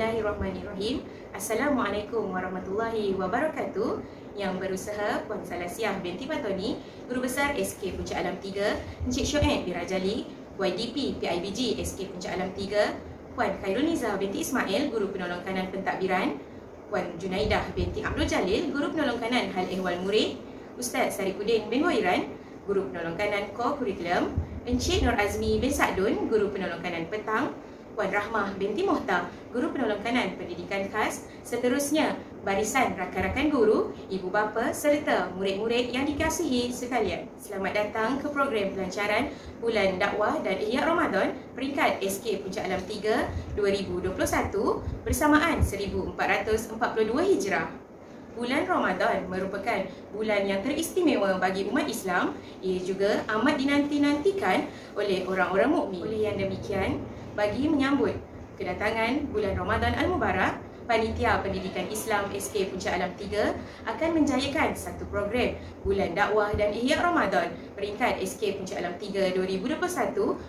Bismillahirrahmanirrahim. Assalamualaikum warahmatullahi wabarakatuh. Yang berusaha Puan Salasiah binti Patoni, Guru Besar SK Puncak Alam 3, Encik Shoaib Birajali, YDP PIBG SK Puncak Alam 3, Puan Khairul Nizah binti Ismail, Guru Penolong Kanan Pentadbiran, Puan Junaidah binti Abdul Jalil, Guru Penolong Kanan Hal Ehwal Murid, Ustaz Sarikuddin bin Wairan, Guru Penolong Kanan Core Curriculum, Encik Nur Azmi bin Sa'dun, Guru Penolong Kanan Petang, Puan Rahmah binti Mohtar, Guru Penolong Kanan Pendidikan Khas. Seterusnya, barisan rakan-rakan guru, ibu bapa serta murid-murid yang dikasihi sekalian. Selamat datang ke program pelancaran Bulan Dakwah dan Ihya Ramadan peringkat SK Puncak Alam 3 2021 bersamaan 1442 Hijrah. Bulan Ramadan merupakan bulan yang teristimewa bagi umat Islam. Ia juga amat dinanti-nantikan oleh orang-orang mukmin. Oleh yang demikian, bagi menyambut kedatangan bulan Ramadan Al-Mubarak, Panitia Pendidikan Islam SK Puncak Alam 3 akan menjayakan satu program Bulan Dakwah dan Ihya Ramadan peringkat SK Puncak Alam 3 2021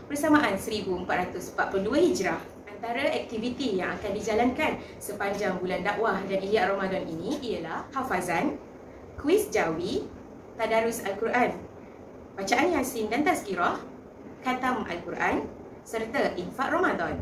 bersamaan 1442 Hijrah. Antara aktiviti yang akan dijalankan sepanjang bulan dakwah dan Ihya Ramadan ini ialah hafazan, kuis jawi, tadarus Al-Quran, bacaan Yasin dan tazkirah, khatam Al-Quran serta infak Ramadan.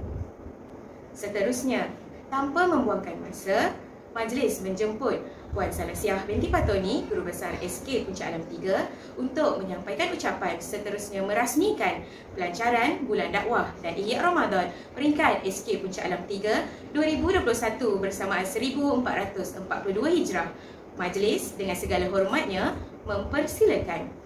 Seterusnya, tanpa membuangkan masa, majlis menjemput Puan Salasiah binti Patoni, Guru Besar SK Puncak Alam 3 untuk menyampaikan ucapan seterusnya merasmikan pelancaran Bulan Dakwah dan Ihya Ramadan peringkat SK Puncak Alam 3 2021 bersamaan 1442 Hijrah. Majlis dengan segala hormatnya mempersilakan.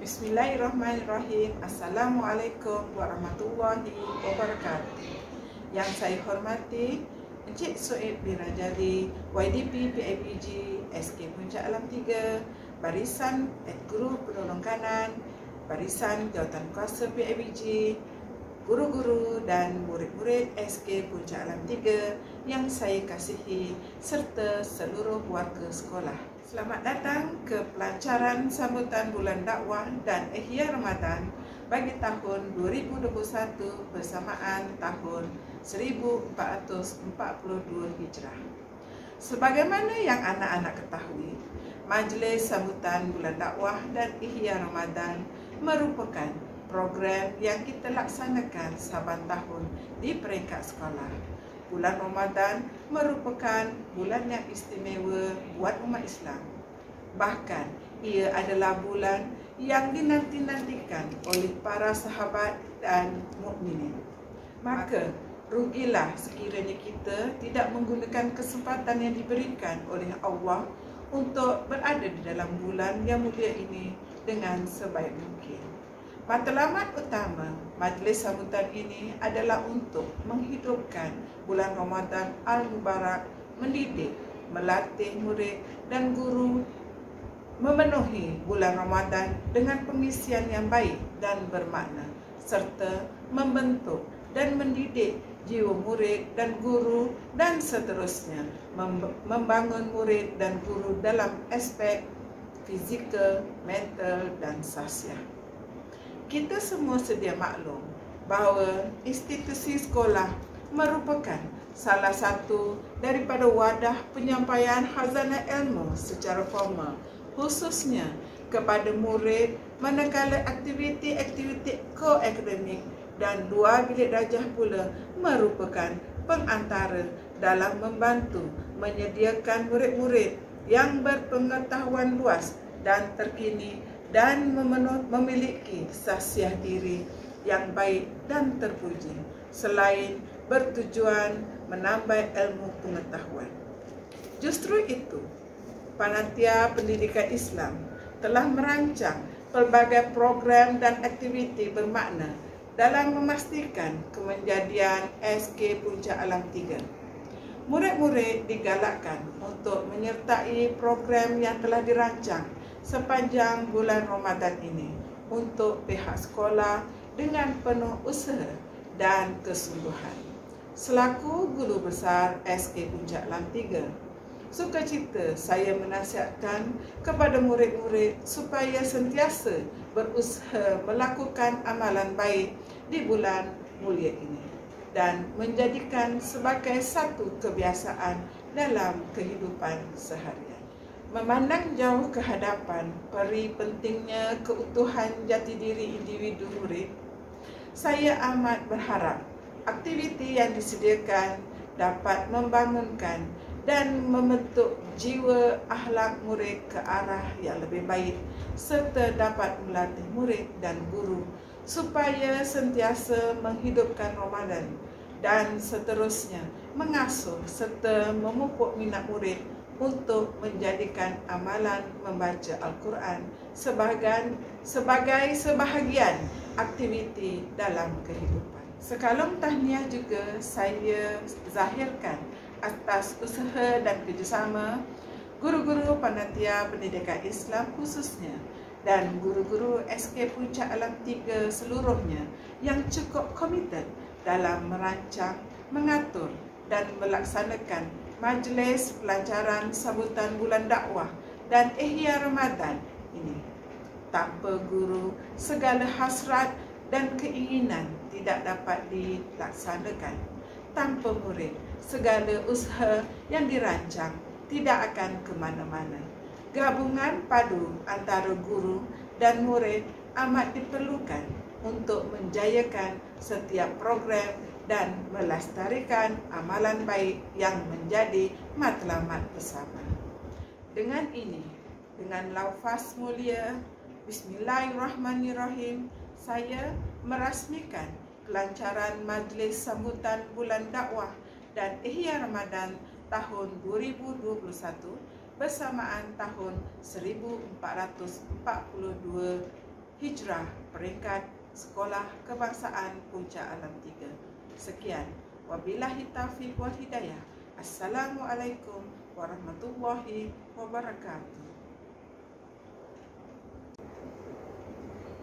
Bismillahirrahmanirrahim. Assalamualaikum warahmatullahi wabarakatuh. Yang saya hormati Encik Shoaib Birajali, YDP PIBG SK Puncak Alam 3, Barisan Guru Penolong Kanan, Barisan Jawatan Kuasa PIBG, guru-guru dan murid-murid SK Puncak Alam 3 yang saya kasihi serta seluruh warga sekolah. Selamat datang ke pelancaran sambutan Bulan Dakwah dan Ihya Ramadan bagi tahun 2021 bersamaan tahun 1442 Hijrah. Sebagaimana yang anak-anak ketahui, majlis sambutan Bulan Dakwah dan Ihya Ramadan merupakan program yang kita laksanakan saban tahun di peringkat sekolah. Bulan Ramadan merupakan bulan yang istimewa buat umat Islam. Bahkan, ia adalah bulan yang dinanti-nantikan oleh para sahabat dan mukminin. Maka, rugilah sekiranya kita tidak menggunakan kesempatan yang diberikan oleh Allah untuk berada di dalam bulan yang mulia ini dengan sebaik mungkin. Matlamat utama majlis sambutan ini adalah untuk menghidupkan bulan Ramadan Al-Mubarak, mendidik, melatih murid dan guru memenuhi bulan Ramadan dengan pengisian yang baik dan bermakna, serta membentuk dan mendidik jiwa murid dan guru dan seterusnya membangun murid dan guru dalam aspek fizikal, mental dan sosial. Kita semua sedia maklum bahawa institusi sekolah merupakan salah satu daripada wadah penyampaian khazanah ilmu secara formal, khususnya kepada murid, manakala aktiviti-aktiviti ko-akademik dan dua bilik darjah pula merupakan pengantara dalam membantu menyediakan murid-murid yang berpengetahuan luas dan terkini dan memiliki sahsiah diri yang baik dan terpuji, selain bertujuan menambah ilmu pengetahuan. Justru itu, Panitia Pendidikan Islam telah merancang pelbagai program dan aktiviti bermakna dalam memastikan kemenjadian SK Puncak Alam 3. Murid-murid digalakkan untuk menyertai program yang telah dirancang sepanjang bulan Ramadan ini untuk pihak sekolah dengan penuh usaha dan kesungguhan. Selaku Guru Besar SK Puncak Alam 3, sukacita saya menasihatkan kepada murid-murid supaya sentiasa berusaha melakukan amalan baik di bulan mulia ini dan menjadikan sebagai satu kebiasaan dalam kehidupan seharian. Memandang jauh ke hadapan peri pentingnya keutuhan jati diri individu murid, saya amat berharap aktiviti yang disediakan dapat membangunkan dan membentuk jiwa akhlak murid ke arah yang lebih baik serta dapat melatih murid dan guru supaya sentiasa menghidupkan Ramadan dan seterusnya mengasuh serta memupuk minat murid untuk menjadikan amalan membaca Al-Quran sebagai sebahagian aktiviti dalam kehidupan. Sekalum tahniah juga saya zahirkan atas usaha dan kerjasama guru-guru panitia pendidikan Islam khususnya dan guru-guru SK Puncak Alam 3 seluruhnya yang cukup komited dalam merancang, mengatur dan melaksanakan majlis pelancaran sambutan bulan dakwah dan Ihya Ramadan ini. Tanpa guru, segala hasrat dan keinginan tidak dapat dilaksanakan. Tanpa murid, segala usaha yang dirancang tidak akan ke mana-mana. Gabungan padu antara guru dan murid amat diperlukan untuk menjayakan setiap program dan melestarikan amalan baik yang menjadi matlamat bersama. Dengan ini, dengan lafaz mulia Bismillahirrahmanirrahim, saya merasmikan kelancaran majlis sambutan bulan dakwah dan Ihya Ramadan tahun 2021 bersamaan tahun 1442 Hijrah peringkat Sekolah Kebangsaan Puncak Alam 3. Sekian. Wabillahi taufiq wal hidayah. Assalamualaikum warahmatullahi wabarakatuh.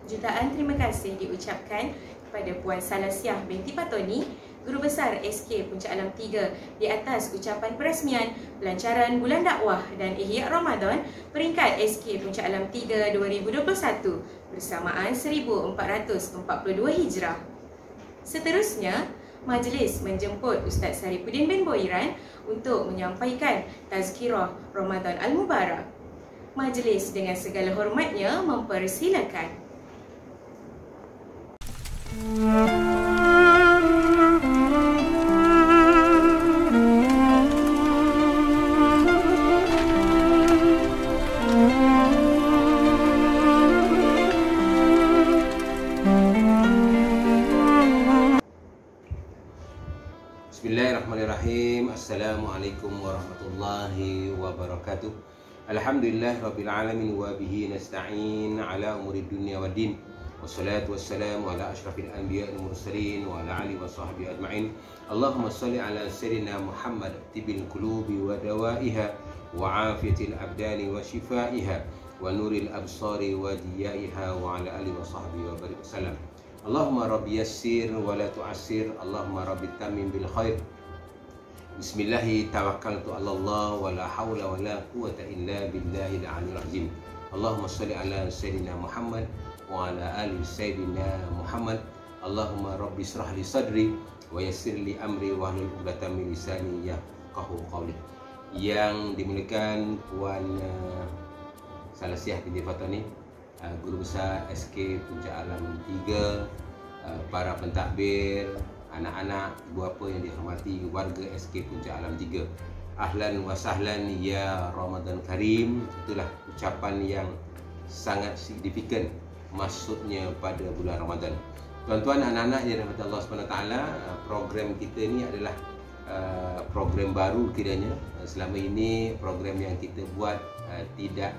Jutaan terima kasih diucapkan kepada Puan Salasiah binti Patoni, Guru Besar SK Puncak Alam 3 di atas ucapan peresmian pelancaran bulan dakwah dan Ihya Ramadan peringkat SK Puncak Alam 3 2021 bersamaan 1442 Hijrah. Seterusnya, majlis menjemput Ustaz Sarifuddin bin Boiran untuk menyampaikan tazkirah Ramadan Al-Mubarak. Majlis dengan segala hormatnya mempersilakan. Bismillahirrahmanirrahim. Assalamualaikum warahmatullahi wabarakatuh. Alhamdulillah rabbil alamin wa bihi nasta'in ala umuri dunya waddin. Wassalatu wassalamu ala asyrafil anbiya wal mursalin wa ala alihi wa sahbihi ajma'in. Allahumma shalli ala sayyidina Muhammad tibil qulubi wa dawaiha wa afiyatil abdani wa shifaiha wa nuril absari wa diyaiha wa ala alihi wa sahbihi wa barik wasallam. Allahumma rabbi yassir wa la tu'assir. Allahumma rabbi tamim bil khair. Bismillahi tawakkaltu ala Allah wa la hawla wa la quwwata illa billahil aliyyil azim. Allahumma shalli ala sayyidina Muhammad wa ala ali sayyidina Muhammad. Allahumma rabbi israh li sadri wa yassir li amri wa hlul 'uqdatam min lisani yafqahu qawli. Yang dimuliakan Puan Salasiah binti Fatoni, Guru Besar SK Puncak Alam 3, para pentadbir, anak-anak, ibu bapa yang dihormati warga SK Puncak Alam 3. Ahlan wa sahlan ya Ramadan Karim. Itulah ucapan yang sangat signifikan masuknya pada bulan Ramadan. Tuan-tuan, anak-anak yang dirahmati Allah SWT, program kita ni adalah program baru kiranya. Selama ini program yang kita buat tidak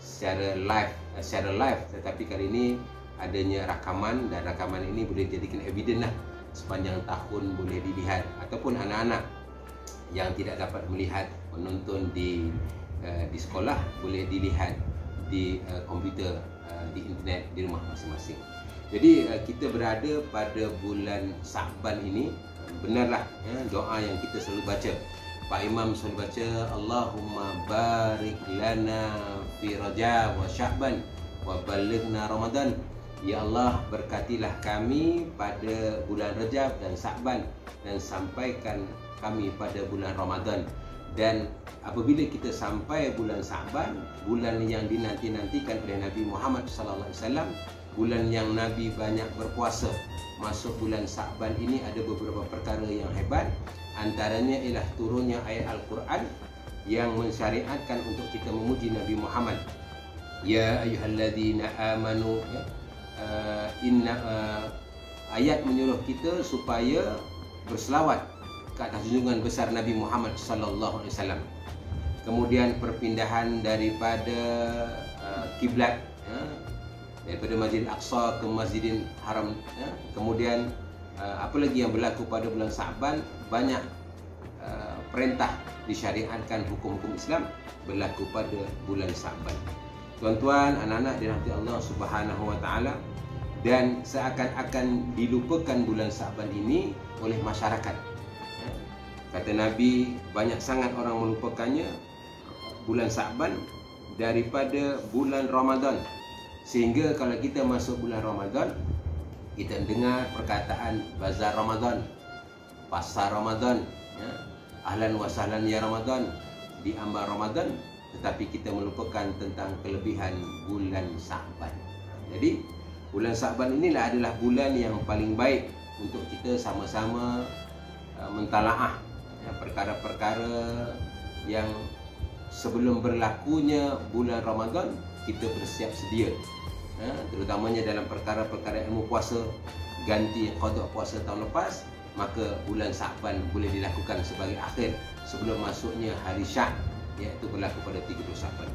secara live, tetapi kali ini adanya rakaman, dan rakaman ini boleh dijadikan evidence lah sepanjang tahun boleh dilihat, ataupun anak-anak yang tidak dapat melihat menonton di sekolah boleh dilihat di komputer, di internet, di rumah masing-masing. Jadi kita berada pada bulan Sa'ban ini, benarlah doa yang kita selalu baca. Pak Imam selalu baca, Allahumma barik lana fi Rajab wa Sya'ban wa balighna Ramadan. Ya Allah, berkatilah kami pada bulan Rajab dan Sa'ban dan sampaikan kami pada bulan Ramadan. Dan apabila kita sampai bulan Sa'ban, bulan yang dinanti-nantikan oleh Nabi Muhammad SAW, bulan yang Nabi banyak berpuasa, masuk bulan Sa'ban ini ada beberapa perkara yang hebat. Antaranya ialah turunnya ayat Al-Quran yang mensyariatkan untuk kita memuji Nabi Muhammad. Ya ayyuhalladzina amanu, ayat menyuruh kita supaya berselawat ke atas junjungan besar Nabi Muhammad sallallahu alaihi wasallam. Kemudian perpindahan daripada kiblat, daripada Masjidil Aqsa ke Masjidil Haram. Kemudian apa lagi yang berlaku pada bulan Sa'ban? Banyak perintah disyariatkan hukum-hukum Islam berlaku pada bulan Sa'ban. Tuan-tuan, anak-anak dirahmati Allah Subhanahu wa taala, dan seakan-akan dilupakan bulan Sa'ban ini oleh masyarakat. Kata Nabi, banyak sangat orang melupakannya bulan Sa'ban daripada bulan Ramadan. Sehingga kalau kita masuk bulan Ramadan, kita dengar perkataan bazar Ramadan, pasar Ramadan, ahlan wa sahlan ya Ramadan, di ambar Ramadan, tetapi kita melupakan tentang kelebihan bulan Sa'ban. Jadi bulan Sa'ban inilah adalah bulan yang paling baik untuk kita sama-sama mentalaah perkara-perkara yang sebelum berlakunya bulan Ramadan kita bersiap sedia, terutamanya dalam perkara-perkara ilmu puasa, ganti qada puasa tahun lepas, maka bulan Sa'ban boleh dilakukan sebagai akhir sebelum masuknya hari Syak, iaitu berlaku pada 30 Sa'ban.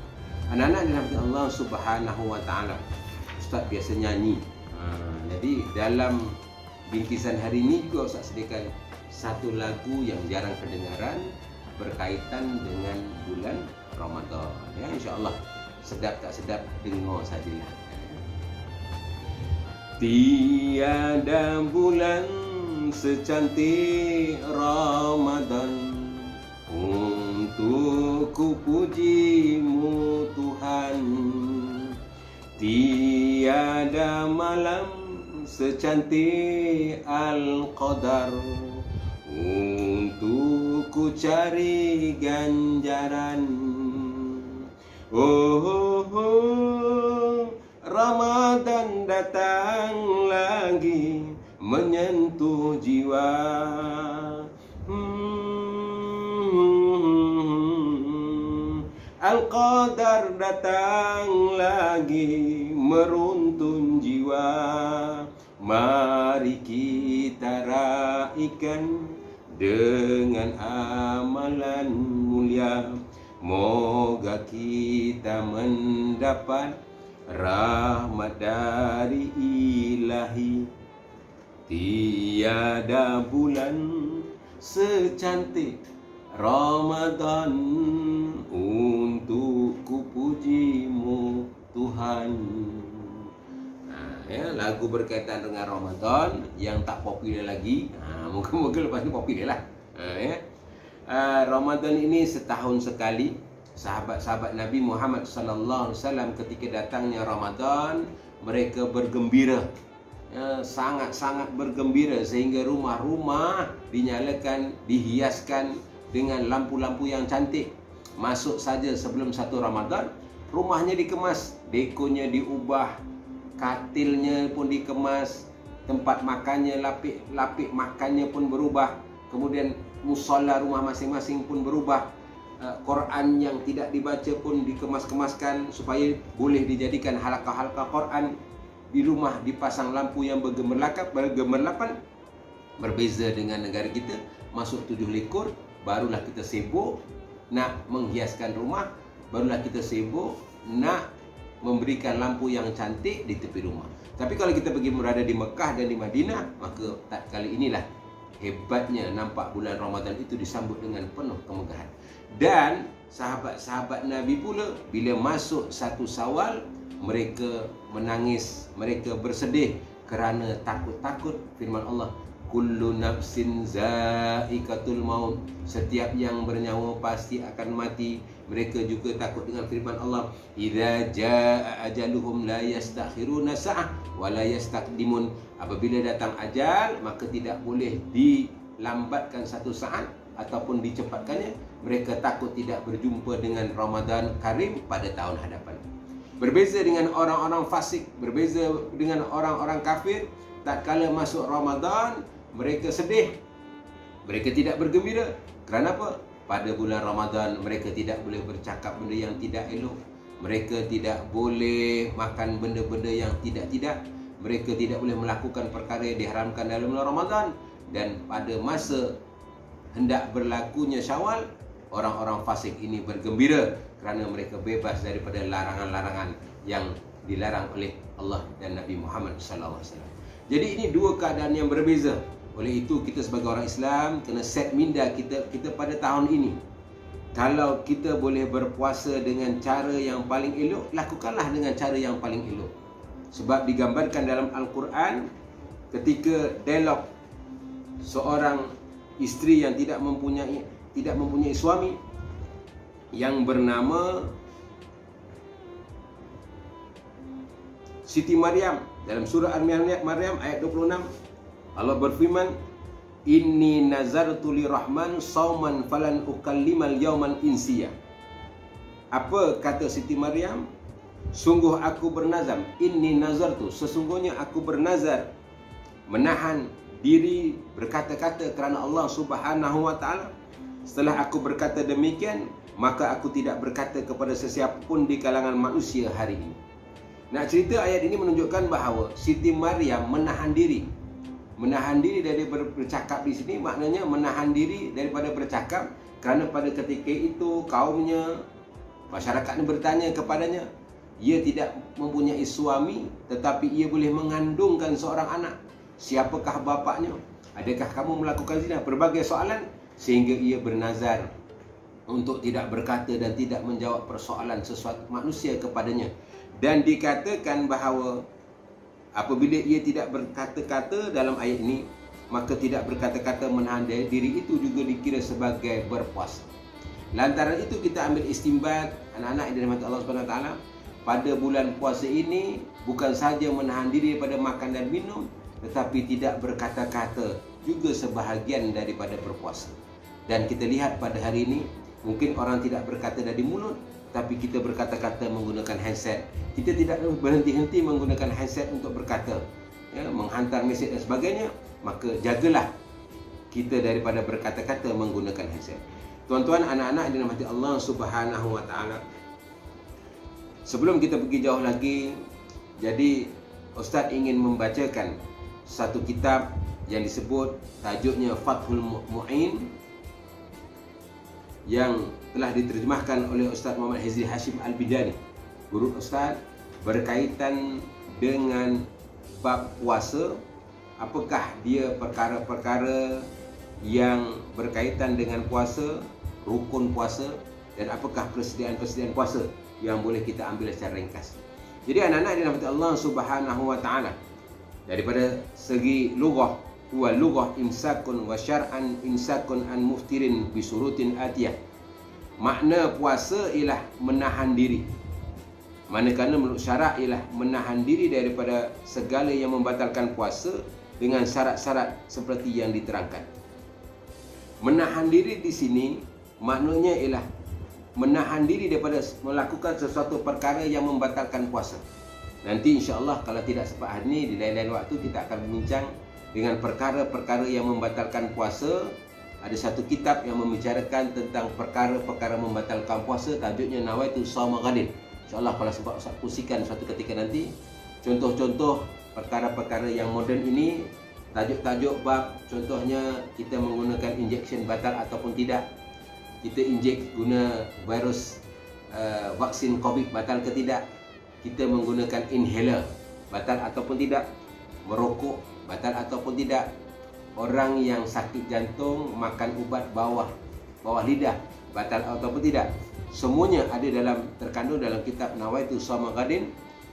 Anak-anak dirahmati Allah Subhanahu wa taala, Ustaz biasa nyanyi. Jadi dalam bingkisan hari ini juga Ustaz sediakan satu lagu yang jarang kedengaran berkaitan dengan bulan Ramadan. Ya, insya-Allah sedap tak sedap dengar sajalah. Tiada bulan secantik Ramadan, untuk ku pujimu Tuhan. Tiada malam secantik Al-Qadar, untuk ku cari ganjaran. Ramadan datang lagi menyentuh jiwa. Al-Qadar datang lagi meruntun jiwa. Mari kita raikan dengan amalan mulia, moga kita mendapat rahmat dari Ilahi. Tiada bulan secantik Ramadan, untuk ku pujimu Tuhan. Lagu berkaitan dengan Ramadan yang tak popular lagi. Moga-moga lepas ni popular lah. Ramadan ini setahun sekali. Sahabat-sahabat Nabi Muhammad sallallahu alaihi wasallam ketika datangnya Ramadan, mereka bergembira. Sangat-sangat bergembira sehingga rumah-rumah dinyalakan, dihiaskan dengan lampu-lampu yang cantik. Masuk saja sebelum satu Ramadan, rumahnya dikemas, dekornya diubah, katilnya pun dikemas, tempat makannya, lapik makannya pun berubah. Kemudian musola rumah masing-masing pun berubah. Quran yang tidak dibaca pun dikemas-kemaskan supaya boleh dijadikan halaqah-halaqah Quran. Di rumah dipasang lampu yang bergemerlapan. Berbeza dengan negara kita, masuk 7 likur barulah kita sibuk nak menghiaskan rumah, barulah kita sibuk nak memberikan lampu yang cantik di tepi rumah. Tapi kalau kita pergi berada di Mekah dan di Madinah, maka kali inilah hebatnya nampak bulan Ramadan itu disambut dengan penuh kemegahan. Dan sahabat-sahabat Nabi pula bila masuk 1 Syawal, mereka menangis, mereka bersedih kerana takut-takut firman Allah, kullu nafsin za'iqatul maut, setiap yang bernyawa pasti akan mati. Mereka juga takut dengan firman Allah, idza jaa ajaluhum la yastakhiruna sa'ah wa la yastaqdimun, apabila datang ajal maka tidak boleh dilambatkan satu saat ataupun dicepatkannya. Mereka takut tidak berjumpa dengan Ramadan Karim pada tahun hadapan. Berbeza dengan orang-orang fasik, berbeza dengan orang-orang kafir, tatkala masuk Ramadan mereka sedih, mereka tidak bergembira. Kerana apa? Pada bulan Ramadan mereka tidak boleh bercakap benda yang tidak elok, mereka tidak boleh makan benda-benda yang tidak-tidak, mereka tidak boleh melakukan perkara yang diharamkan dalam bulan Ramadan. Dan pada masa hendak berlakunya Syawal, orang-orang fasik ini bergembira kerana mereka bebas daripada larangan-larangan yang dilarang oleh Allah dan Nabi Muhammad SAW. Jadi ini dua keadaan yang berbeza. Oleh itu kita sebagai orang Islam kena set minda kita pada tahun ini. Kalau kita boleh berpuasa dengan cara yang paling elok, lakukanlah dengan cara yang paling elok. Sebab digambarkan dalam Al-Quran ketika dialog seorang isteri yang tidak mempunyai suami yang bernama Siti Maryam, dalam surah Al-Maryam ayat 26, Allah berfirman, inni nazartu lirahman sauman falan ukallimal yawman insiya. Apa kata Siti Maryam? Sungguh aku bernazam, inni nazartu, sesungguhnya aku bernazar menahan diri berkata-kata kerana Allah Subhanahu wa taala. Setelah aku berkata demikian, maka aku tidak berkata kepada sesiapa pun di kalangan manusia hari ini. Nak cerita ayat ini menunjukkan bahawa Siti Maryam menahan diri. Menahan diri dari bercakap di sini maknanya menahan diri daripada bercakap kerana pada ketika itu kaumnya, masyarakatnya bertanya kepadanya, ia tidak mempunyai suami tetapi ia boleh mengandungkan seorang anak. Siapakah bapaknya? Adakah kamu melakukan zina? Berbagai soalan, sehingga ia bernazar untuk tidak berkata dan tidak menjawab persoalan sesuatu manusia kepadanya. Dan dikatakan bahawa apabila ia tidak berkata-kata dalam ayat ini, maka tidak berkata-kata menahan diri itu juga dikira sebagai berpuasa. Lantaran itu kita ambil istimbat anak-anak yang dirahmati Allah SWT, pada bulan puasa ini bukan sahaja menahan diri daripada makan dan minum, tetapi tidak berkata-kata juga sebahagian daripada berpuasa. Dan kita lihat pada hari ini, mungkin orang tidak berkata dari mulut, tapi kita berkata-kata menggunakan handset. Kita tidak berhenti-henti menggunakan handset untuk berkata, ya, menghantar mesej dan sebagainya. Maka jagalah kita daripada berkata-kata menggunakan handset. Tuan-tuan, anak-anak yang dirahmati Allah Subhanahu wa taala, sebelum kita pergi jauh lagi, jadi Ustaz ingin membacakan satu kitab yang disebut tajuknya Fathul Mu'in, yang telah diterjemahkan oleh Ustaz Muhammad Hizri Hashim Al-Bidani, guru Ustaz, berkaitan dengan bab puasa. Apakah dia perkara-perkara yang berkaitan dengan puasa, rukun puasa, dan apakah persediaan-persediaan puasa yang boleh kita ambil secara ringkas. Jadi anak-anak yang dirahmati Allah Subhanahu wa taala, daripada segi lughah, huwa lughah imsakun wa syar'an imsakun an muftirin bisurutin atiyah. Makna puasa ialah menahan diri, manakala menurut syarak ialah menahan diri daripada segala yang membatalkan puasa dengan syarat-syarat seperti yang diterangkan. Menahan diri di sini maknanya ialah menahan diri daripada melakukan sesuatu perkara yang membatalkan puasa. Nanti insya-Allah kalau tidak sempat hari ini, di lain-lain waktu kita akan berbincang dengan perkara-perkara yang membatalkan puasa. Ada satu kitab yang membicarakan tentang perkara-perkara membatalkan puasa, tajuknya Nawaitu Shauma Ghadin. InsyaAllah kalau sempat Ustaz kongsikan suatu ketika nanti contoh-contoh perkara-perkara yang moden ini, tajuk-tajuk bab, contohnya kita menggunakan injection batal ataupun tidak, kita injek guna virus vaksin COVID batal ke tidak, kita menggunakan inhaler batal ataupun tidak, merokok batal ataupun tidak, orang yang sakit jantung makan ubat bawah lidah batal ataupun tidak. Semuanya ada terkandung dalam kitab Nawaitu Shauma Ghadin,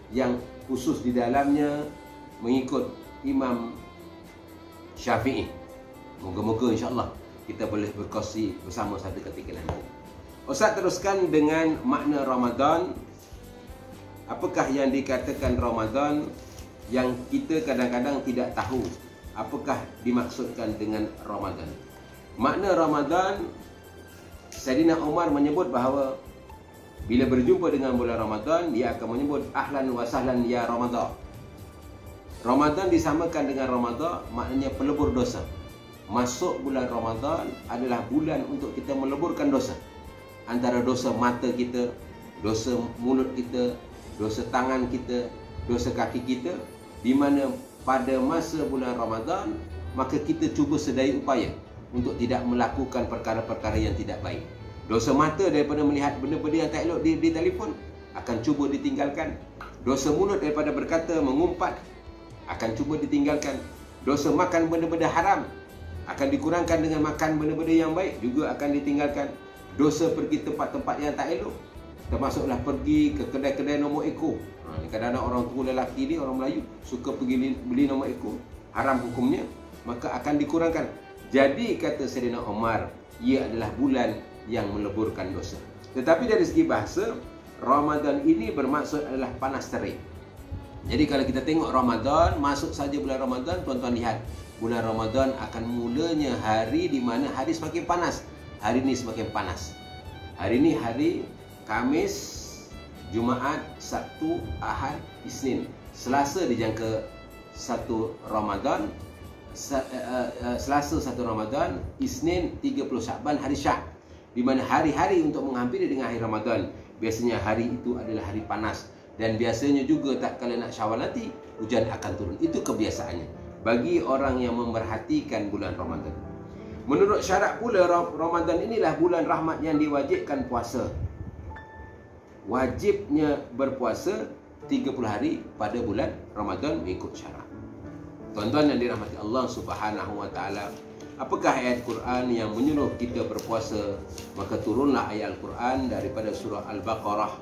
yang khusus di dalamnya mengikut Imam Syafi'i. Moga-moga insya-Allah kita boleh berkongsi bersama satu ketika nanti. Ustaz teruskan dengan makna Ramadan. Apakah yang dikatakan Ramadan yang kita kadang-kadang tidak tahu apakah dimaksudkan dengan Ramadan. Makna Ramadan, Saidina Umar menyebut bahawa bila berjumpa dengan bulan Ramadan, dia akan menyebut ahlan wa sahlan ya Ramadan. Ramadan disamakan dengan Ramadan, maknanya pelebur dosa. Masuk bulan Ramadan adalah bulan untuk kita meleburkan dosa. Antara dosa mata kita, dosa mulut kita, dosa tangan kita, dosa kaki kita, di mana pada masa bulan Ramadan maka kita cuba sedaya upaya untuk tidak melakukan perkara-perkara yang tidak baik. Dosa mata daripada melihat benda-benda yang tak elok di telefon akan cuba ditinggalkan. Dosa mulut daripada berkata mengumpat akan cuba ditinggalkan. Dosa makan benda-benda haram akan dikurangkan dengan makan benda-benda yang baik, juga akan ditinggalkan. Dosa pergi tempat-tempat yang tak elok, termasuklah pergi ke kedai-kedai nombor ekor. Kadang-kadang orang tua lelaki ni, orang Melayu, suka pergi beli nombor ekor, haram hukumnya, maka akan dikurangkan. Jadi kata Saidina Umar, ia adalah bulan yang meleburkan dosa. Tetapi dari segi bahasa, Ramadan ini bermaksud adalah panas terik. Jadi kalau kita tengok Ramadan, masuk saja bulan Ramadan, tuan-tuan lihat, bulan Ramadan akan mulanya hari di mana hari semakin panas. Hari ini semakin panas. Hari ini hari Khamis, Jumaat, Sabtu, Ahad, Isnin. Selasa dijangka 1 Ramadan, Selasa 1 Ramadan, Isnin 30 Syakban, hari Syak. Di mana hari-hari untuk menghampiri dengan hari Ramadan, biasanya hari itu adalah hari panas. Dan biasanya juga tak kala nak Syawal nanti, hujan akan turun. Itu kebiasaannya bagi orang yang memerhatikan bulan Ramadan. Menurut syarat pula, Ramadan inilah bulan rahmat yang diwajibkan puasa. Wajibnya berpuasa 30 hari pada bulan Ramadan mengikut syarat. Tuan-tuan yang dirahmati Allah Subhanahu wa taala, apakah ayat Quran yang menyuruh kita berpuasa? Maka turunlah ayat Al-Quran daripada surah Al-Baqarah.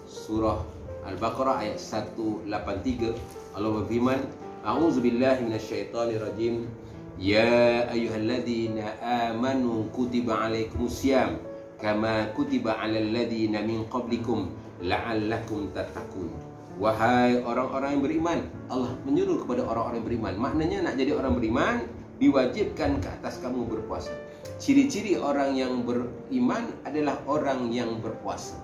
Surah Al-Baqarah ayat 183. Allah berfirman, A'udzubillahi minasyaitonirrajim. Ya ayyuhalladzina amanu kutiba alaikumusiyam kama kutiba alal ladzina min qablikum la'allakum tattaqun. Wahai orang-orang yang beriman, Allah menyuruh kepada orang-orang yang beriman. Maknanya nak jadi orang beriman, diwajibkan ke atas kamu berpuasa. Ciri-ciri orang yang beriman adalah orang yang berpuasa.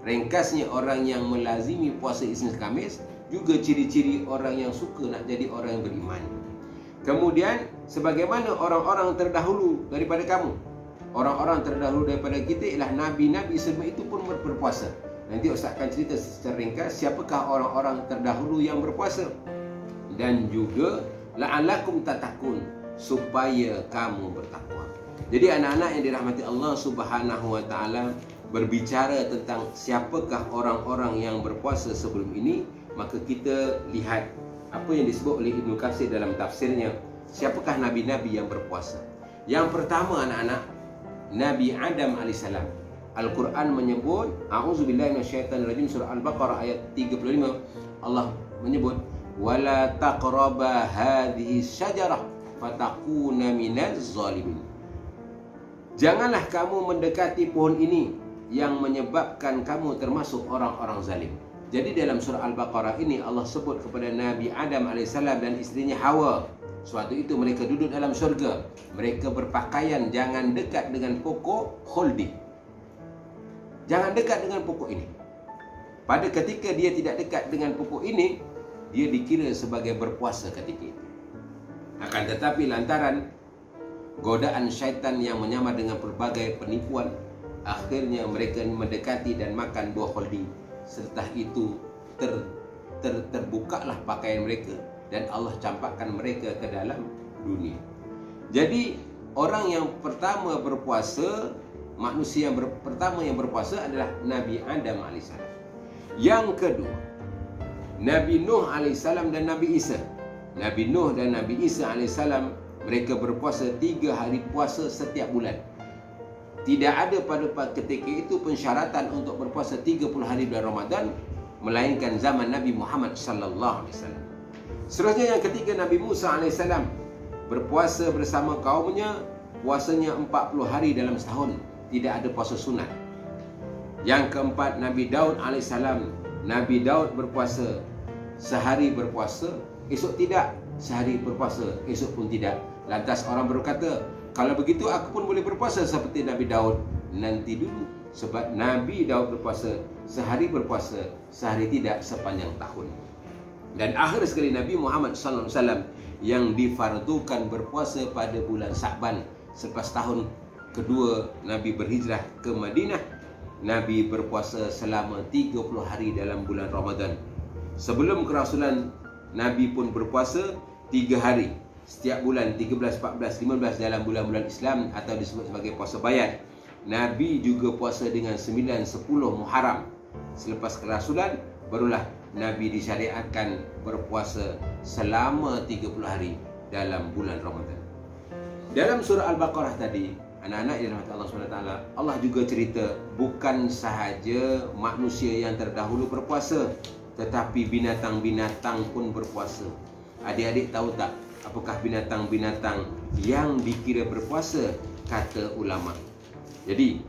Ringkasnya, orang yang melazimi puasa Isnin Khamis, juga ciri-ciri orang yang suka nak jadi orang yang beriman. Kemudian, sebagaimana orang-orang terdahulu daripada kamu, orang-orang terdahulu daripada kita ialah Nabi-Nabi, semua itu pun berpuasa. Nanti Ustaz akan cerita secara ringkas siapakah orang-orang terdahulu yang berpuasa. Dan juga la'allakum tattaqun, supaya kamu bertakwa. Jadi anak-anak yang dirahmati Allah Subhanahu wa taala, berbicara tentang siapakah orang-orang yang berpuasa sebelum ini, maka kita lihat apa yang disebut oleh Ibnu Katsir dalam tafsirnya, siapakah nabi-nabi yang berpuasa. Yang pertama anak-anak, Nabi Adam alaihissalam. Al-Quran menyebut, A'udzubillahi minasyaitonirrajim, surah Al-Baqarah ayat 35, Allah menyebut, wala taqraba hadhihi syajarah fatakuna minaz zalimin. Janganlah kamu mendekati pohon ini yang menyebabkan kamu termasuk orang-orang zalim. Jadi dalam surah Al-Baqarah ini Allah sebut kepada Nabi Adam AS dan isterinya Hawa. Suatu itu mereka duduk dalam syurga, mereka berpakaian jangan dekat dengan pokok khuldi. Jangan dekat dengan pokok ini. Pada ketika dia tidak dekat dengan pokok ini, dia dikira sebagai berpuasa ketika itu. Akan tetapi lantaran godaan syaitan yang menyamar dengan pelbagai penipuan, akhirnya mereka mendekati dan makan buah khuldi. Setelah itu terbukalah pakaian mereka dan Allah campakkan mereka ke dalam dunia. Jadi orang yang pertama berpuasa, manusia yang pertama yang berpuasa adalah Nabi Adam AS. Yang kedua, Nabi Nuh AS dan Nabi Isa. Nabi Nuh dan Nabi Isa AS, mereka berpuasa 3 hari puasa setiap bulan. Tidak ada pada ketika itu pensyaratan untuk berpuasa 30 hari bulan Ramadan, melainkan zaman Nabi Muhammad sallallahu alaihi wasallam. Seterusnya yang ketiga, Nabi Musa AS berpuasa bersama kaumnya. Puasanya 40 hari dalam setahun, tidak ada puasa sunat. Yang keempat, Nabi Daud AS. Nabi Daud berpuasa, sehari berpuasa, esok tidak, sehari berpuasa, esok pun tidak. Lantas orang berkata, kalau begitu aku pun boleh berpuasa seperti Nabi Daud. Nanti dulu, sebab Nabi Daud berpuasa, sehari berpuasa, sehari tidak sepanjang tahun. Dan akhir sekali Nabi Muhammad SAW yang difardukan berpuasa pada bulan Sa'ban. Selepas tahun kedua Nabi berhijrah ke Madinah, Nabi berpuasa selama 30 hari dalam bulan Ramadan. Sebelum kerasulan, Nabi pun berpuasa 3 hari setiap bulan, 13, 14, 15 dalam bulan-bulan Islam atau disebut sebagai puasa bayat. Nabi juga puasa dengan 9, 10 Muharram. Selepas kerasulan, barulah Nabi disyariatkan berpuasa selama 30 hari dalam bulan Ramadan. Dalam surah Al-Baqarah tadi, anak-anak yang dirahmati Allah SWT, Allah juga cerita bukan sahaja manusia yang terdahulu berpuasa, tetapi binatang-binatang pun berpuasa. Adik-adik tahu tak apakah binatang-binatang yang dikira berpuasa? Kata ulama. Jadi,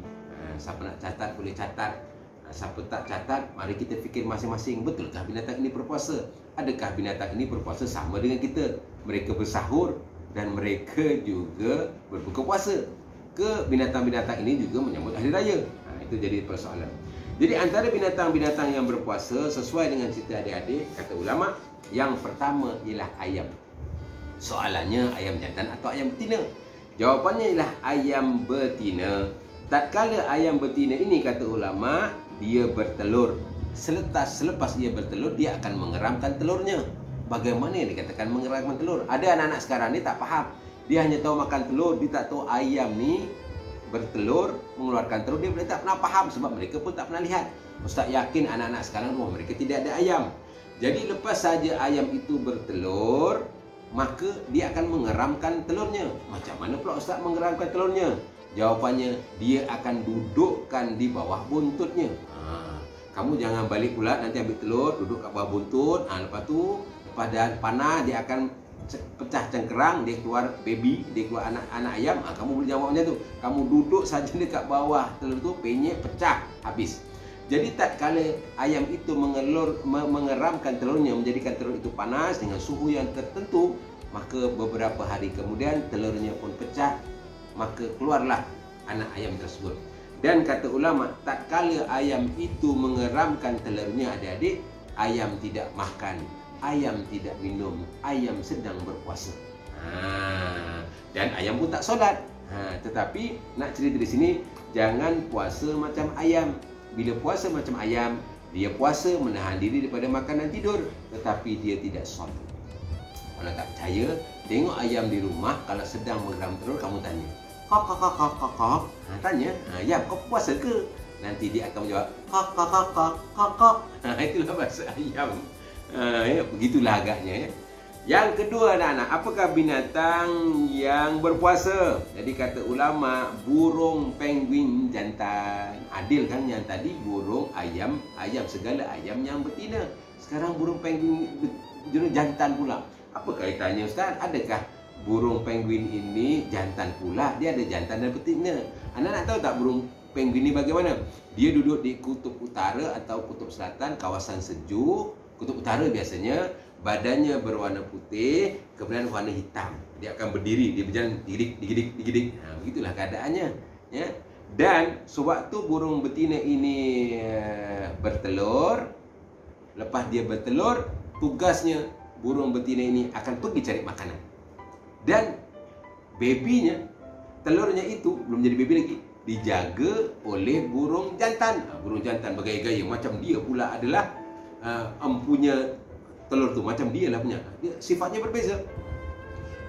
siapa nak catat boleh catat. Siapa tak catat, mari kita fikir masing-masing, betulkah binatang ini berpuasa? Adakah binatang ini berpuasa sama dengan kita? Mereka bersahur dan mereka juga berbuka puasa. Ke binatang-binatang ini juga menyambut hari raya? Itu jadi persoalan. Jadi antara binatang-binatang yang berpuasa sesuai dengan cerita adik-adik, kata ulama, yang pertama ialah ayam. Soalannya, ayam jantan atau ayam betina? Jawapannya ialah ayam betina. Tatkala ayam betina ini, kata ulama, dia bertelur. Selepas dia bertelur, dia akan mengeramkan telurnya. Bagaimana yang dikatakan mengeramkan telur? Ada anak-anak sekarang ni tak faham. Dia hanya tahu makan telur, dia tak tahu ayam ni bertelur, mengeluarkan telur. Dia tak pernah faham sebab mereka pun tak pernah lihat. Ustaz yakin anak-anak sekarang rumah mereka tidak ada ayam. Jadi lepas saja ayam itu bertelur, maka dia akan mengeramkan telurnya. Macam mana pula Ustaz mengeramkan telurnya? Jawapannya, dia akan dudukkan di bawah buntutnya. Kamu jangan balik pula nanti ambil telur, duduk kat bawah buntut. Lepas tu, pada panas dia akan pecah cengkerang, dia keluar baby, dia keluar anak ayam. Kamu boleh jawabnya tu. Kamu duduk saja dekat bawah telur tu, penyek pecah, habis. Jadi tatkala ayam itu mengeramkan telurnya, menjadikan telur itu panas dengan suhu yang tertentu, maka beberapa hari kemudian telurnya pun pecah, maka keluarlah anak ayam tersebut. Dan kata ulama, tatkala ayam itu mengeramkan telurnya adik-adik, ayam tidak makan, ayam tidak minum, ayam sedang berpuasa. Dan ayam pun tak solat. Tetapi nak cerita di sini, jangan puasa macam ayam. Bila puasa macam ayam, dia puasa menahan diri daripada makan dan tidur, tetapi dia tidak solat. Kalau tak percaya, tengok ayam di rumah, kalau sedang mengeram telur, kamu tanya, kok. Tanya, ayam, kau puasa ke? Nanti dia akan menjawab, kok. Itulah bahasa ayam. Begitulah agaknya ya. Yang kedua anak-anak, apakah binatang yang berpuasa? Jadi kata ulama, burung penguin jantan. Adil kan yang tadi burung ayam segala ayam yang betina. Sekarang burung penguin jantan pula. Apa kaitannya Ustaz? Adakah burung penguin ini jantan pula? Dia ada jantan dan betina. Anak-anak tahu tak burung penguin ini bagaimana? Dia duduk di kutub utara atau kutub selatan, kawasan sejuk. Kutub utara biasanya badannya berwarna putih, kemudian warna hitam. Dia akan berdiri, dia berjalan digidik. Begitulah keadaannya ya. Dan sewaktu burung betina ini bertelur, lepas dia bertelur, tugasnya burung betina ini akan pergi cari makanan. Dan babynya, telurnya itu belum jadi baby lagi, dijaga oleh burung jantan. Burung jantan bergaya-gaya macam dia pula adalah empunya telur tu, macam dia lah punya. Dia sifatnya berbeza.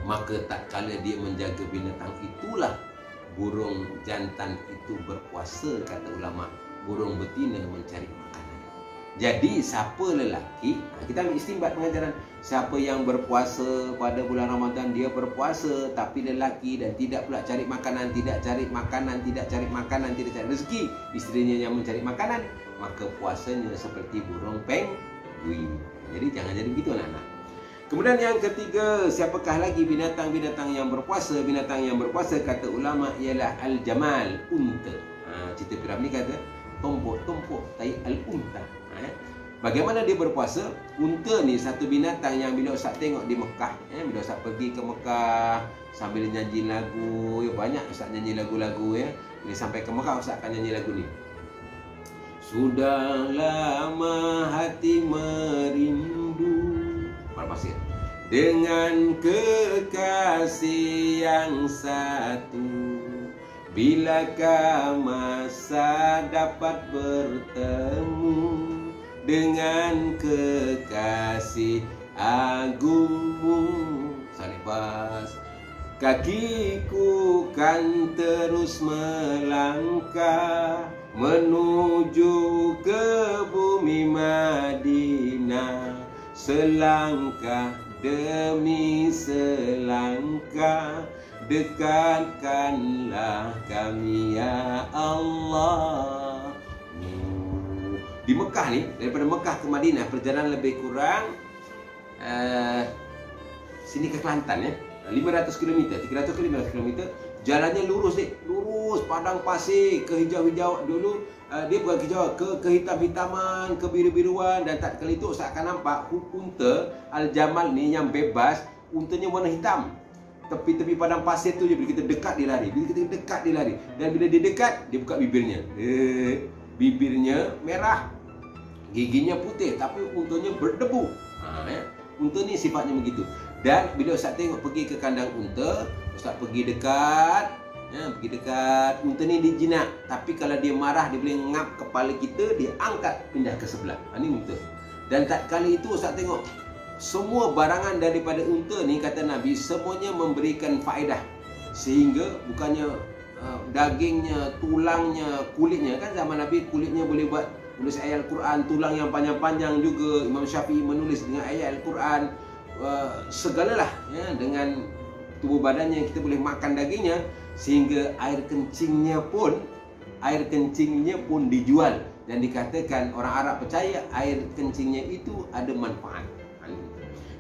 Maka tak kala dia menjaga binatang itulah burung jantan itu berpuasa, kata ulama. Burung betina mencari makanan. Jadi siapa lelaki, kita ambil istimbat pengajaran, siapa yang berpuasa pada bulan Ramadan, dia berpuasa tapi lelaki dan tidak pula cari makanan, tidak cari rezeki, isterinya yang mencari makanan, maka puasanya seperti burung penguin. Jadi jangan jadi begitu anak-anak. Kemudian yang ketiga, siapakah lagi binatang-binatang yang berpuasa? Binatang yang berpuasa kata ulama ialah al-jamal, unta. Cerita Piramli kata tompok-tompok tai al-unta. Bagaimana dia berpuasa? Unta ni satu binatang yang bila Ustaz tengok di Mekah, bila Ustaz pergi ke Mekah sambil nyanyi lagu, banyak Ustaz nyanyi lagu-lagu ya. Bila sampai ke Mekah Ustaz akan nyanyi lagu ni. Sudah lama hati merindu pasir dengan kekasih yang satu, bilakah masa dapat bertemu dengan kekasih agungmu. Salibas kakiku kan terus melangkah menuju ke bumi Madinah, selangkah demi selangkah dekatkanlah kami ya Allah. Di Mekah ni, daripada Mekah ke Madinah perjalanan lebih kurang sini ke Kelantan ya, 500 km, 300 ke 500 km. Jalannya lurus ni, lurus padang pasir ke hijau-hijau dulu. Dia bukan hijau, ke hitam-hitaman, ke biru-biruan, dan tak kali itu Ustaz akan nampak unta al-jamal ni yang bebas, untanya warna hitam. Tepi-tepi padang pasir tu je, bila kita dekat dia lari, bila kita dekat dia lari, dan bila dia dekat dia buka bibirnya. Bibirnya merah, giginya putih, tapi untanya berdebu. Unta ni sifatnya begitu. Dan bila Ustaz tengok pergi ke kandang unta, Ustaz pergi dekat, pergi dekat, unta ni dia jinak. Tapi kalau dia marah, dia boleh ngap kepala kita, dia angkat pindah ke sebelah. Ini unta. Dan tak kali itu Ustaz tengok semua barangan daripada unta ni, kata Nabi, semuanya memberikan faedah. Sehingga bukannya dagingnya, tulangnya, kulitnya, kan zaman Nabi kulitnya boleh buat tulis ayat Al-Quran, tulang yang panjang-panjang juga Imam Syafi'i menulis dengan ayat Al-Quran, segalalah ya, dengan tubuh badannya kita boleh makan dagingnya, sehingga air kencingnya pun dijual, dan dikatakan orang Arab percaya air kencingnya itu ada manfaat.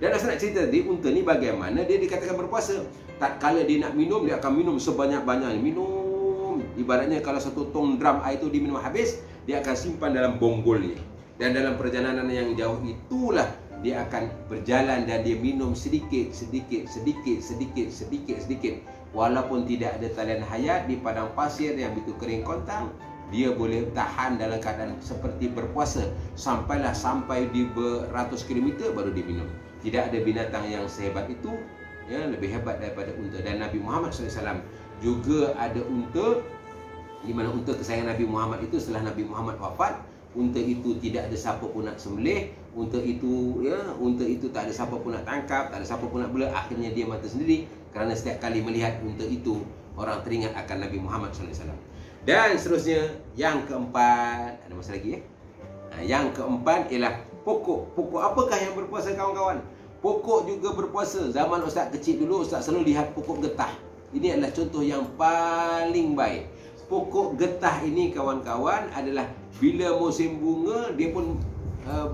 Dan saya nak cerita tadi, unta ni bagaimana dia dikatakan berpuasa. Tak kala dia nak minum, dia akan minum sebanyak-banyaknya. Minum, ibaratnya kalau satu tong drum air itu diminum habis, dia akan simpan dalam bonggolnya. Dan dalam perjalanan yang jauh itulah dia akan berjalan dan dia minum sedikit. Walaupun tidak ada talian hayat di padang pasir yang begitu kering kontang, dia boleh tahan dalam keadaan seperti berpuasa sampai di beratus kilometer baru dia minum. Tidak ada binatang yang sehebat itu, ya, lebih hebat daripada unta. Dan Nabi Muhammad SAW juga ada unta, di mana unta kesayangan Nabi Muhammad itu setelah Nabi Muhammad wafat, unta itu tidak ada siapa pun nak sembelih, unta itu tak ada siapa pun nak tangkap, tak ada siapa pun nak bela. Akhirnya dia mati sendiri kerana setiap kali melihat unta itu orang teringat akan Nabi Muhammad SAW. Dan seterusnya yang keempat, ada masa lagi ya? Yang keempat ialah pokok. Pokok apakah yang berpuasa kawan-kawan? Pokok juga berpuasa. Zaman Ustaz kecil dulu, Ustaz selalu lihat pokok getah. Ini adalah contoh yang paling baik. Pokok getah ini kawan-kawan adalah bila musim bunga dia pun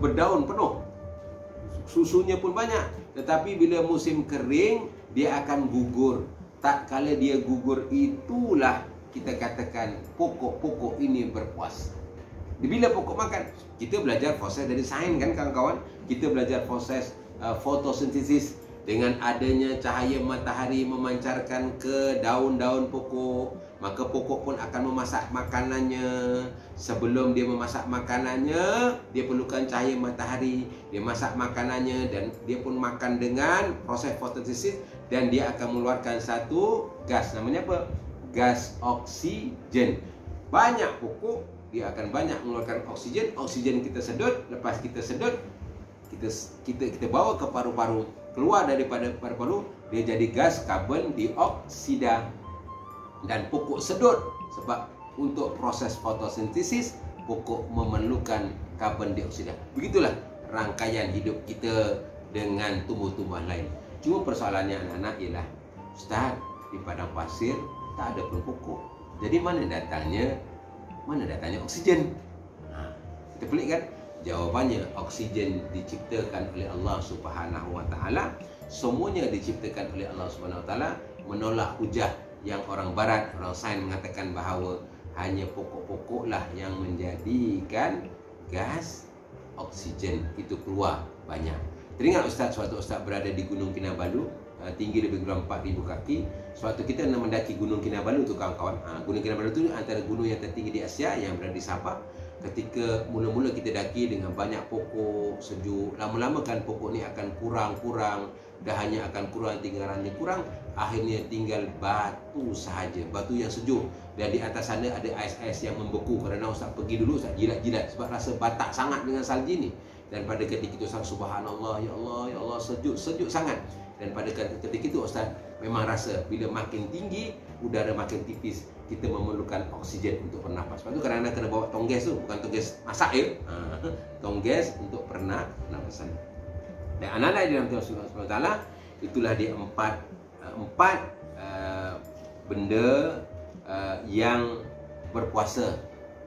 berdaun penuh, susunya pun banyak. Tetapi bila musim kering dia akan gugur. Tak kala dia gugur, itulah kita katakan pokok-pokok ini berpuasa. Bila pokok makan, kita belajar proses dari sains kan kawan-kawan. Kita belajar proses fotosintesis. Dengan adanya cahaya matahari memancarkan ke daun-daun pokok, maka pokok pun akan memasak makanannya. Sebelum dia memasak makanannya, dia perlukan cahaya matahari. Dia masak makanannya dan dia pun makan dengan proses fotosintesis, dan dia akan mengeluarkan satu gas, namanya apa? Gas oksigen. Banyak pokok, dia akan banyak mengeluarkan oksigen. Oksigen kita sedut, lepas kita sedut, kita bawa ke paru-paru, keluar daripada paru-paru, dia jadi gas karbon dioksida. Dan pokok sedut sebab untuk proses fotosintesis pokok memerlukan karbon dioksida. Begitulah rangkaian hidup kita dengan tumbuh-tumbuhan lain. Cuma persoalannya anak-anak ialah, Ustaz, di padang pasir tak ada pun pokok. Jadi mana datangnya oksigen? Kita pelik kan? Jawabannya, oksigen diciptakan oleh Allah Subhanahu wa taala. Semuanya diciptakan oleh Allah Subhanahu wa taala, menolak hujah yang orang barat, orang sains mengatakan bahawa hanya pokok-pokoklah yang menjadikan gas oksigen itu keluar banyak. Teringat Ustaz, suatu Ustaz berada di Gunung Kinabalu, tinggi lebih kurang 4,000 kaki. Suatu kita nak mendaki Gunung Kinabalu tu kawan-kawan. Gunung Kinabalu tu antara gunung yang tertinggi di Asia yang berada di Sabah. Ketika mula-mula kita daki dengan banyak pokok, sejuk, lama-lama kan pokok ni akan kurang-kurang, dahannya akan kurang, tinggalannya kurang, akhirnya tinggal batu sahaja, batu yang sejuk. Dan di atas sana ada ais-ais yang membeku. Kerana Ustaz pergi dulu, Ustaz jilat-jilat sebab rasa batak sangat dengan salji ni. Dan pada ketika itu Ustaz, subhanallah, ya Allah, sejuk sangat. Dan pada ketika itu Ustaz memang rasa bila makin tinggi, udara makin tipis, kita memerlukan oksigen untuk bernafas. Sebab tu kerana kena bawa tongges tu, bukan tongges masak ya, tongges untuk pernafasan. Dan anak-anak di dalam Tuhan SWT, itulah dia empat benda yang berpuasa,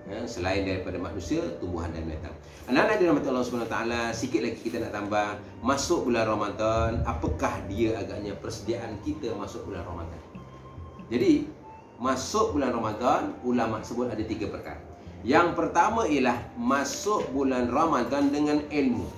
ya, selain daripada manusia, tumbuhan dan binatang. Anak-anak di dalam Allah SWT, sikit lagi kita nak tambah, masuk bulan Ramadan, apakah dia agaknya persediaan kita masuk bulan Ramadan? Jadi masuk bulan Ramadan, ulama sebut ada 3 perkara. Yang pertama ialah masuk bulan Ramadan dengan ilmu.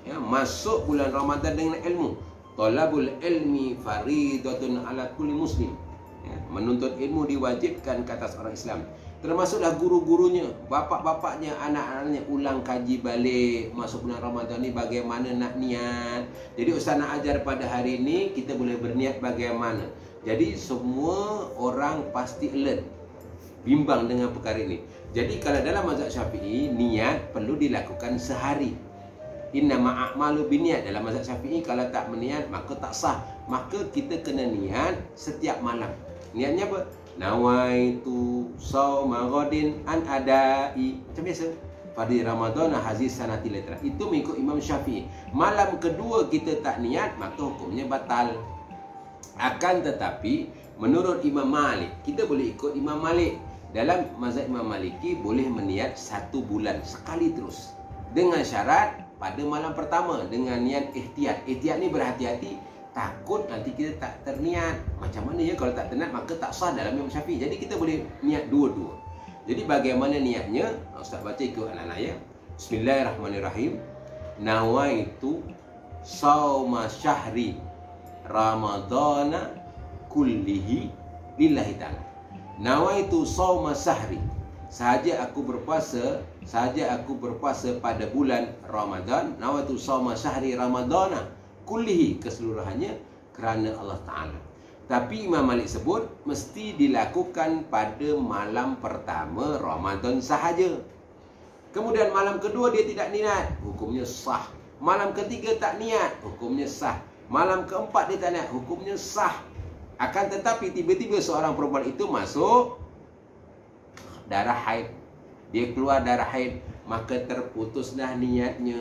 Ya, masuk bulan Ramadan dengan ilmu. Talabul ilmi faridatun ala kulli muslim. Ya, menuntut ilmu diwajibkan ke atas orang Islam. Termasuklah guru-gurunya, bapak-bapaknya, anak-anaknya ulang kaji balik masuk bulan Ramadan ni bagaimana nak niat. Jadi Ustaz nak ajar pada hari ini kita boleh berniat bagaimana. Jadi semua orang pasti alert, bimbang dengan perkara ini. Jadi kalau dalam mazhab Syafi'i, niat perlu dilakukan sehari. Innama a'malu binniat. Dalam mazhab Syafi'i kalau tak berniat maka tak sah. Maka kita kena niat setiap malam. Niatnya apa? Nawaitu shauma ghadin an adai. Macam biasa. Pada Ramadan haziz sanati litra. Itu mengikut Imam Syafi'i. Malam kedua kita tak niat maka hukumnya batal. Akan tetapi menurut Imam Malik, kita boleh ikut Imam Malik. Dalam mazhab Imam Maliki boleh meniat 1 bulan sekali terus. Dengan syarat pada malam pertama dengan niat ihtiyat. Ihtiyat ni berhati-hati, takut nanti kita tak terniat. Macam mana ya kalau tak terniat maka tak sah dalam Imam Syafi'i. Jadi kita boleh niat dua-dua. Jadi bagaimana niatnya? Ustaz baca ikut anak-anak ya. Bismillahirrahmanirrahim. Nawaitu shauma syahri Ramadana kullihi lillahi ta'ala. Nawaitu shauma syahri. Sahaja aku berpuasa pada bulan Ramadan. Nawaitu shauma syahri Ramadana kullihi, keseluruhannya kerana Allah Ta'ala. Tapi Imam Malik sebut mesti dilakukan pada malam pertama Ramadan sahaja. Kemudian malam kedua dia tidak niat, hukumnya sah. Malam ketiga tak niat, hukumnya sah. Malam keempat dia tak niat, hukumnya sah. Akan tetapi tiba-tiba seorang perempuan itu masuk darah haid. Dia keluar darah haid, maka terputuslah niatnya.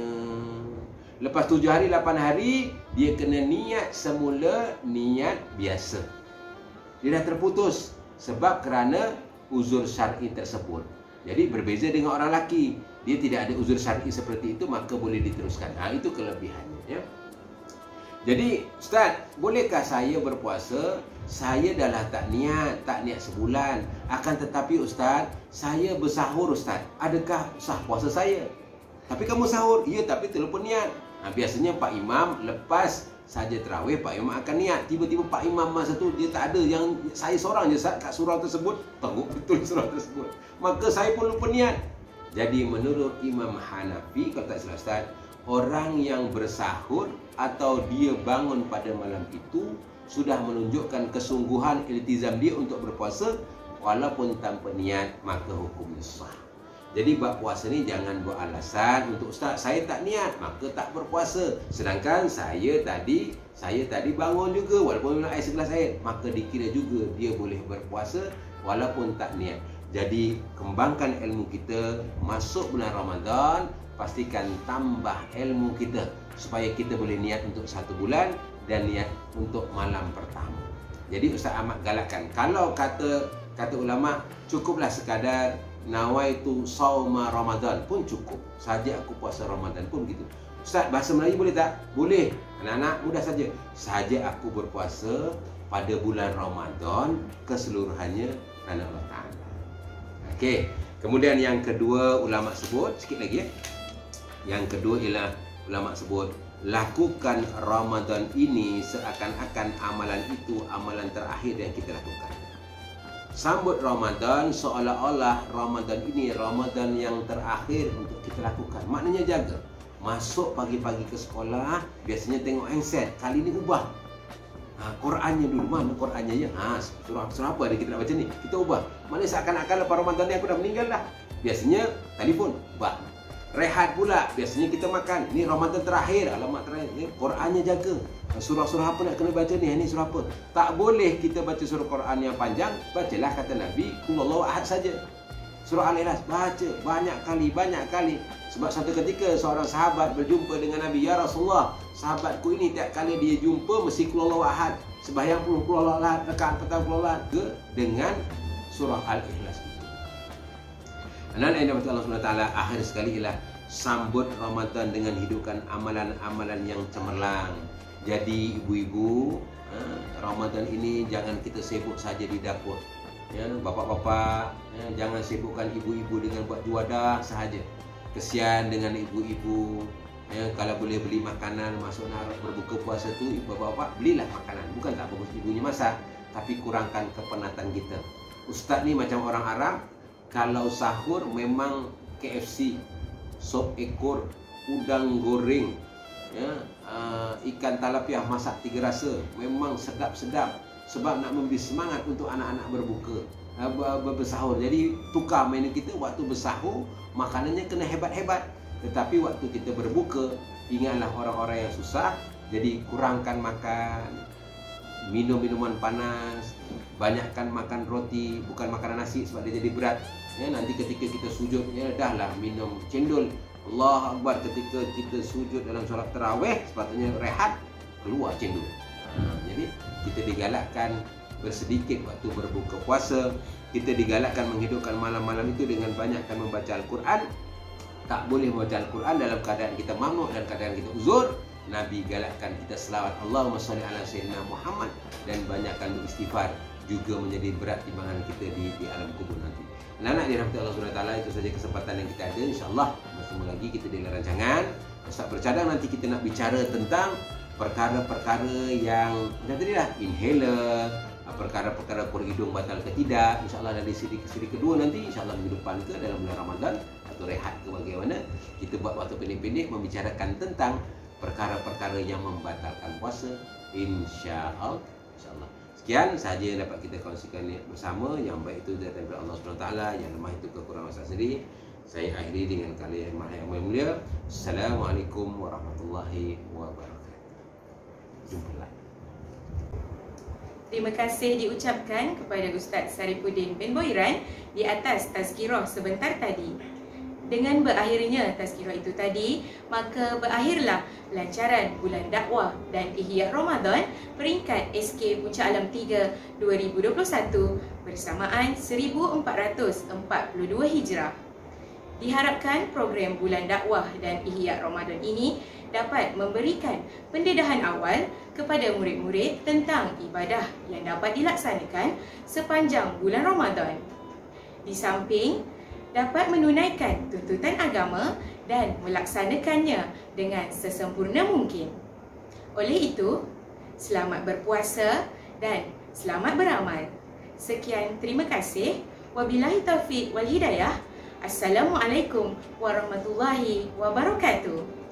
Lepas 7 hari, 8 hari, dia kena niat semula, niat biasa. Dia dah terputus sebab kerana uzur syar'i tersebut. Jadi berbeza dengan orang lelaki. Dia tidak ada uzur syar'i seperti itu, maka boleh diteruskan. Itu kelebihannya. Ya. Jadi, Ustaz, bolehkah saya berpuasa? Saya dah lah tak niat sebulan. Akan tetapi Ustaz, saya bersahur Ustaz. Adakah sah puasa saya? Tapi kamu sahur? Ya, tapi terlupa niat. Biasanya Pak Imam lepas saja tarawih, Pak Imam akan niat. Tiba-tiba Pak Imam masa tu dia tak ada, yang saya seorang je kat surau tersebut, teruk betul surau tersebut. Maka saya pun lupa niat. Jadi menurut Imam Hanafi, kalau tak salah Ustaz, orang yang bersahur atau dia bangun pada malam itu sudah menunjukkan kesungguhan iltizam dia untuk berpuasa, walaupun tanpa niat, maka hukumnya sah. Jadi buat puasa ni jangan buat alasan untuk Ustaz saya tak niat maka tak berpuasa. Sedangkan saya tadi bangun juga walaupun minum air segelas air, maka dikira juga dia boleh berpuasa walaupun tak niat. Jadi kembangkan ilmu kita, masuk bulan Ramadan pastikan tambah ilmu kita supaya kita boleh niat untuk 1 bulan dan niat untuk malam pertama. Jadi Ustaz amat galakkan, kalau kata ulama cukuplah sekadar nawaitu sauma Ramadan pun cukup. Saja aku puasa Ramadan pun gitu. Ustaz, bahasa Melayu boleh tak? Boleh. Anak-anak mudah saja. Saja aku berpuasa pada bulan Ramadan keseluruhannya kerana Allah Ta'ala. Okey. Kemudian yang kedua ulama sebut, sikit lagi ya. Yang kedua ialah ulama sebut, lakukan Ramadan ini seakan-akan amalan itu amalan terakhir yang kita lakukan. Sambut Ramadan seolah-olah Ramadan ini Ramadan yang terakhir untuk kita lakukan. Maknanya jaga. Masuk pagi-pagi ke sekolah, biasanya tengok handset. Kali ini ubah. Qurannya dulu. Mana Qurannya ya? Surah apa yang kita nak baca ni? Kita ubah. Maknanya seakan-akan lepas Ramadan ni aku dah meninggal dah. Biasanya telefon, ubah. Rehat pula. Biasanya kita makan. Ni Ramadan terakhir. Alamat terakhir. Ni Qurannya jaga. Surah-surah apa nak kena baca ni? Ini surah apa? Tak boleh kita baca surah Quran yang panjang. Bacalah kata Nabi, Qul Huwallahu Ahad saja. Surah Al-Ikhlas baca banyak kali. Sebab satu ketika seorang sahabat berjumpa dengan Nabi, ya Rasulullah, sahabatku ini tiap kali dia jumpa mesti Qul Huwallahu Ahad. Sembahyang Qul Huwallahu Ahad, rakaat petang Qul Huwallahu Ahad dengan surah Al-Ikhlas. Anak-anak yang dirahmati Allah SWT, akhir sekali ialah sambut Ramadan dengan hidupkan amalan-amalan yang cemerlang. Jadi ibu-ibu, Ramadan ini jangan kita sibuk saja di dapur. Ya, bapak-bapak, jangan sibukkan ibu-ibu dengan buat juadah sahaja. Kesian dengan ibu-ibu. Ya, kalau boleh beli makanan masuk nak berbuka puasa tu, bapak-bapak belilah makanan. Bukan tak bagus ibunya masak, tapi kurangkan kepenatan kita. Ustaz ni macam orang Arab, kalau sahur memang KFC, sop ekor, udang goreng, ya, ikan talapiah masak 3 rasa, memang sedap-sedap. Sebab nak memberi semangat untuk anak-anak berbuka, bersahur. Jadi tukar menu kita waktu bersahur, makanannya kena hebat-hebat. Tetapi waktu kita berbuka, ingatlah orang-orang yang susah. Jadi kurangkan makan, minum minuman panas, banyakkan makan roti, bukan makanan nasi sebab dia jadi berat. Ya, nanti ketika kita sujud, ya dahlah minum cendol. Allah Akbar, ketika kita sujud dalam solat tarawih, sepatutnya rehat, keluar cendol. Jadi kita digalakkan bersedikit waktu berbuka puasa. Kita digalakkan menghidupkan malam-malam itu dengan banyakkan membaca Al-Quran. Tak boleh membaca Al-Quran dalam keadaan kita mamnuk dan keadaan kita uzur. Nabi galakkan kita selawat Allahumma shalli ala sayyidina Muhammad dan banyakkan beristighfar, juga menjadi berat timbangan kita di alam kubur nanti. Anak-anak dirahmati Allah SWT, itu saja kesempatan yang kita ada. InsyaAllah bertemu lagi kita di rancangan Ustaz Bercadang. Nanti kita nak bicara tentang perkara-perkara yang macam tadi lah, inhaler, perkara-perkara kur hidung batal ke tidak. InsyaAllah dari siri kedua nanti, InsyaAllah minggu depan ke dalam bulan Ramadan atau rehat ke bagaimana, kita buat waktu pendek-pendek membicarakan tentang perkara-perkara yang membatalkan puasa. InsyaAllah. Sekian sahaja yang dapat kita kongsikan bersama. Yang baik itu datang daripada Allah SWT, yang lemah itu kekurangan Ustaz sendiri. Saya akhiri dengan kalimat yang mulia. Assalamualaikum warahmatullahi wabarakatuh. Jumpa lagi. Terima kasih diucapkan kepada Ustaz Sarifuddin bin Boiran di atas tazkirah sebentar tadi. Dengan berakhirnya tazkirah itu tadi, maka berakhirlah pelancaran bulan dakwah dan ihya Ramadan peringkat SK Puncak Alam 3 2021 bersamaan 1442 Hijrah. Diharapkan program bulan dakwah dan ihya Ramadan ini dapat memberikan pendedahan awal kepada murid-murid tentang ibadah yang dapat dilaksanakan sepanjang bulan Ramadan. Di samping dapat menunaikan tuntutan agama dan melaksanakannya dengan sesempurna mungkin. Oleh itu, selamat berpuasa dan selamat beramal. Sekian, terima kasih. Wabillahi taufiq wal hidayah. Assalamualaikum warahmatullahi wabarakatuh.